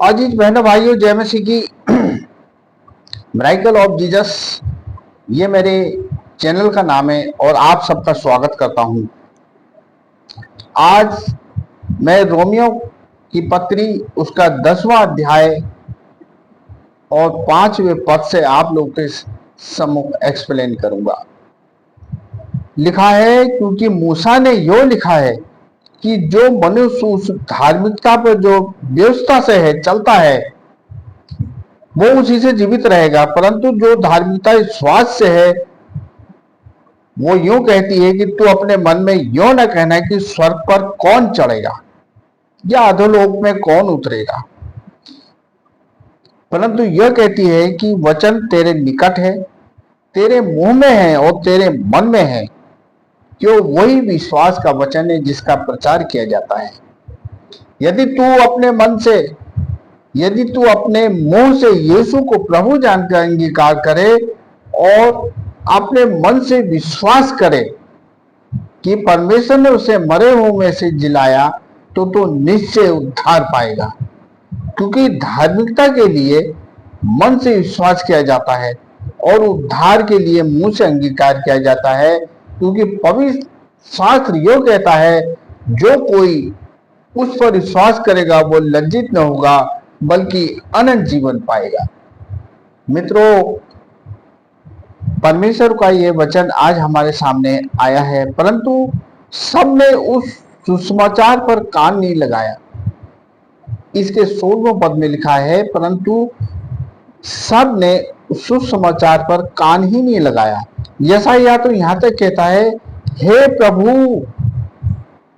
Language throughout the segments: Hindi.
अजीज बहनों भाइयों, जय मसीह की। मिरेकल ऑफ जीसस, ये मेरे चैनल का नाम है और आप सबका स्वागत करता हूं। आज मैं रोमियो की पत्री उसका 10वां अध्याय और 5वें पद से आप लोग के सम्मुख एक्सप्लेन करूंगा। लिखा है, क्योंकि मूसा ने यो लिखा है कि जो मनुष्य उस धार्मिकता पर जो व्यवस्था से है चलता है वो उसी से जीवित रहेगा, परंतु जो धार्मिकता विश्वास से है वो यूं कहती है कि तू अपने मन में यो न कहना कि स्वर्ग पर कौन चढ़ेगा या अधोलोक में कौन उतरेगा, परंतु यह कहती है कि वचन तेरे निकट है, तेरे मुंह में है और तेरे मन में है, क्यों वही विश्वास का वचन है जिसका प्रचार किया जाता है। यदि तू अपने मुंह से यीशु को प्रभु जानकर अंगीकार करे और अपने मन से विश्वास करे कि परमेश्वर ने उसे मरे हुए में से जिलाया, तो तू निश्चय उद्धार पाएगा। क्योंकि धार्मिकता के लिए मन से विश्वास किया जाता है और उद्धार के लिए मुंह से अंगीकार किया जाता है, क्योंकि पवित्र शास्त्र यो कहता है, जो कोई उस पर विश्वास करेगा वो लज्जित न होगा बल्कि अनंत जीवन पाएगा। मित्रों, परमेश्वर का ये वचन आज हमारे सामने आया है, परंतु सबने उस सुसमाचार पर कान नहीं लगाया। इसके 16वें पद में लिखा है, परंतु सब ने सुसमाचार पर कान ही नहीं लगाया। यशायाह तो यहां तक कहता है, हे प्रभु,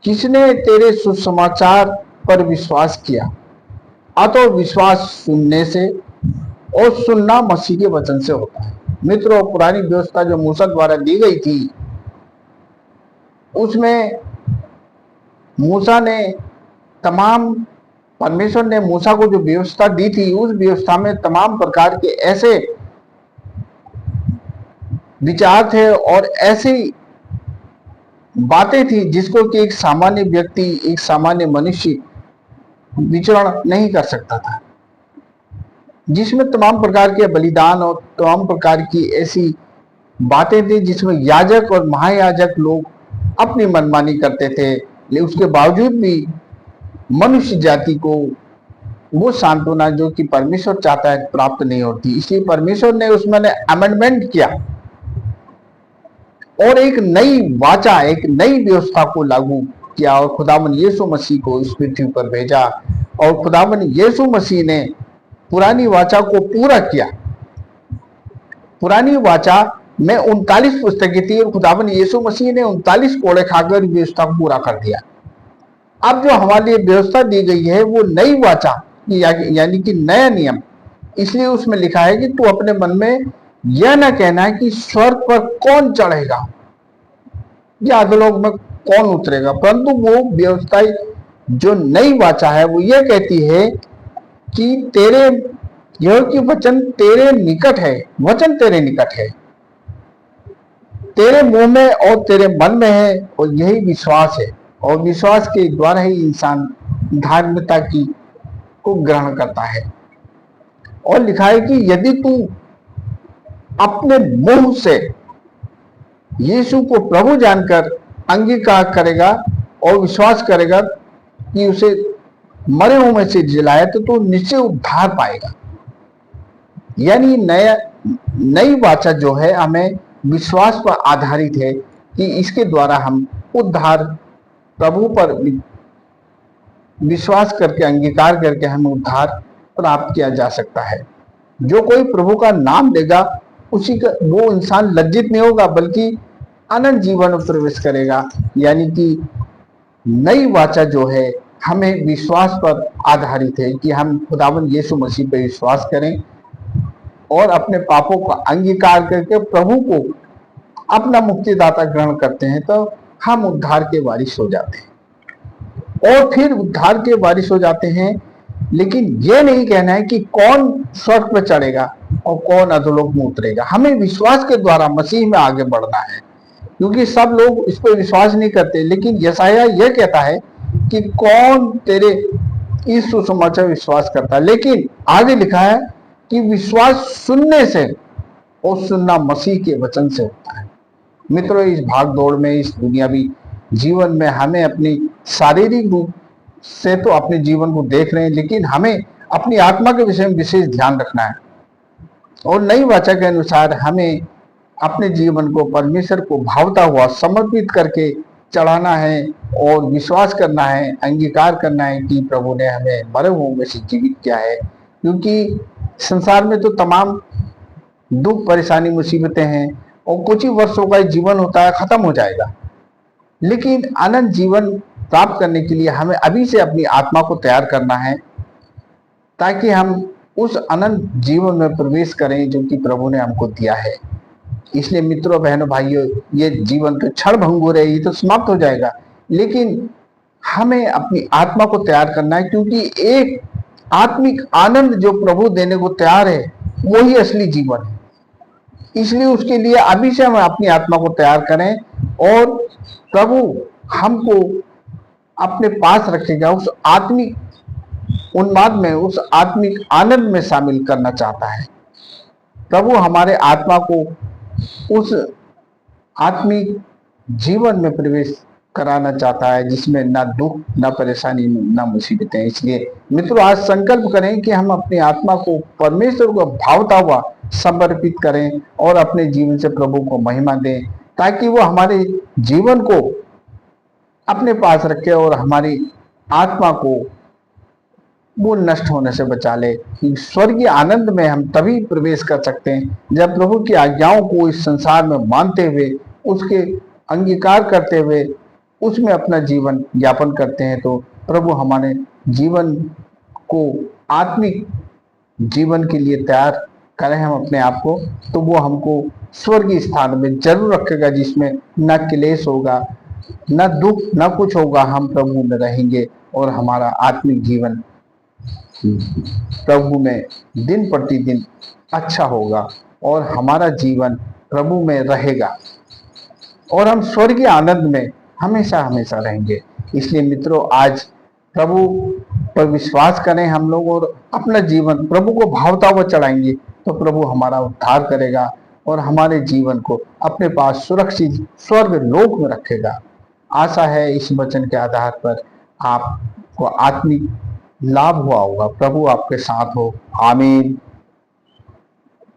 किसने तेरे सुसमाचार पर विश्वास किया? अतः विश्वास सुनने से और सुनना मसीह के वचन से होता है। मित्रों, पुरानी व्यवस्था जो मूसा द्वारा दी गई थी, उसमें परमेश्वर ने मूसा को जो व्यवस्था दी थी, उस व्यवस्था में तमाम प्रकार के ऐसे विचार थे और ऐसी बातें थी जिसको कि एक सामान्य व्यक्ति, एक सामान्य मनुष्य विचरण नहीं कर सकता था, जिसमें तमाम प्रकार के बलिदान और तमाम प्रकार की ऐसी बातें थी जिसमें याजक और महायाजक लोग अपनी मनमानी करते थे, लेकिन उसके बावजूद भी मनुष्य जाति को वो सांत्वना जो कि परमेश्वर चाहता है प्राप्त नहीं होती। इसलिए परमेश्वर ने उसमें अमेंडमेंट किया और एक नई वाचा, एक नई व्यवस्था को लागू किया और खुदावन यीशु मसीह को इस पृथ्वी पर भेजा और खुदावन यीशु मसीह ने पुरानी वाचा को पूरा किया। पुरानी वाचा में 39 पुस्तकें थी और खुदावन यीशु मसीह ने 39 कोड़े खाकर व्यवस्था को पूरा कर दिया। अब जो हमारे लिए व्यवस्था दी गई है वो नई वाचा यानी कि नया नियम। इसलिए उसमें लिखा है कि तू अपने मन में यह न कहना कि स्वर्ग पर कौन चढ़ेगा या अधोलोक में कौन उतरेगा, परंतु वो व्यवस्था जो नई वाचा है वो ये कहती है कि यह कि वचन तेरे निकट है, वचन तेरे निकट है, तेरे मुंह में और तेरे मन में है, और यही विश्वास है और विश्वास के द्वारा ही इंसान धार्मिकता को ग्रहण करता है। और लिखा है कि यदि तू अपने मुंह से यीशु को प्रभु जानकर अंगीकार करेगा और विश्वास करेगा कि उसे मरे हुए में से जिलाया, तो तू निश्चय उद्धार पाएगा। यानी नई वाचा जो है हमें विश्वास पर आधारित है कि इसके द्वारा हम उद्धार, प्रभु पर विश्वास करके अंगीकार करके हमें उद्धार प्राप्त किया जा सकता है। जो कोई प्रभु का नाम लेगा वो इंसान लज्जित नहीं होगा बल्कि अनंत जीवन में प्रवेश करेगा। यानी कि नई वाचा जो है हमें विश्वास पर आधारित है कि हम खुदावन यीशु मसीह पर विश्वास करें और अपने पापों का अंगीकार करके प्रभु को अपना मुक्तिदाता ग्रहण करते हैं, तो हम उद्धार के वारिस हो जाते हैं। और फिर उद्धार के वारिस हो जाते हैं, लेकिन यह नहीं कहना है कि कौन स्वर्ग पर चढ़ेगा और कौन अधोलोक में उतरेगा। हमें विश्वास के द्वारा मसीह में आगे बढ़ना है, क्योंकि सब लोग इस पर विश्वास नहीं करते। लेकिन यशायाह यह कहता है कि कौन तेरे इस सुसमाचार विश्वास करता है। लेकिन आगे लिखा है कि विश्वास सुनने से और सुनना मसीह के वचन से होता है। मित्रों, इस भाग दौड़ में, इस दुनियावी जीवन में हमें अपनी शारीरिक रूप से तो अपने जीवन को देख रहे हैं, लेकिन हमें अपनी आत्मा के विषय में विशेष ध्यान रखना है और नई वाचा के अनुसार हमें अपने जीवन को परमेश्वर को भावता हुआ समर्पित करके चढ़ाना है और विश्वास करना है, अंगीकार करना है कि प्रभु ने हमें मरे हुओं में से जीवित किया है। क्योंकि संसार में तो तमाम दुख, परेशानी, मुसीबतें हैं और कुछ ही वर्षों का जीवन होता है, खत्म हो जाएगा। लेकिन अनंत जीवन प्राप्त करने के लिए हमें अभी से अपनी आत्मा को तैयार करना है ताकि हम उस अनंत जीवन में प्रवेश करें जो कि प्रभु ने हमको दिया है। इसलिए मित्रों, बहनों, भाइयों, ये जीवन तो क्षण भंगुर है, ये तो समाप्त हो जाएगा, लेकिन हमें अपनी आत्मा को तैयार करना है, क्योंकि एक आत्मिक आनंद जो प्रभु देने को तैयार है वही असली जीवन है। इसलिए उसके लिए अभी से हम अपनी आत्मा को तैयार करें और प्रभु हमको अपने पास रखेगा, उस आत्मिक उन्माद में, उस आत्मिक आनंद में शामिल करना चाहता है। प्रभु हमारे आत्मा को उस आत्मिक जीवन में प्रवेश कराना चाहता है जिसमें ना दुख, ना परेशानी, ना मुसीबतें। इसलिए मित्रों, आज संकल्प करें कि हम अपनी आत्मा को परमेश्वर को भावता हुआ समर्पित करें और अपने जीवन से प्रभु को महिमा दें, ताकि वो हमारे जीवन को अपने पास रखे और हमारी आत्मा को वो नष्ट होने से बचा ले। स्वर्गीय आनंद में हम तभी प्रवेश कर सकते हैं जब प्रभु की आज्ञाओं को इस संसार में मानते हुए, उसके अंगीकार करते हुए उसमें अपना जीवन यापन करते हैं। तो प्रभु हमारे जीवन को आत्मिक जीवन के लिए तैयार करें हम अपने आप को, तो वो हमको स्वर्गीय स्थान में जरूर रखेगा, जिसमें न क्लेश होगा, न दुख, न कुछ होगा। हम प्रभु में रहेंगे और हमारा आत्मिक जीवन प्रभु में दिन प्रतिदिन अच्छा होगा और हमारा जीवन प्रभु में रहेगा और हम स्वर्गीय आनंद में हमेशा हमेशा रहेंगे। इसलिए मित्रों, आज प्रभु पर विश्वास करें हम लोग और अपना जीवन प्रभु को भावता हुआ चढ़ाएंगे, तो प्रभु हमारा उद्धार करेगा और हमारे जीवन को अपने पास सुरक्षित स्वर्ग लोक में रखेगा। आशा है इस वचन के आधार पर आपको आत्मिक लाभ हुआ होगा। प्रभु आपके साथ हो। आमीन।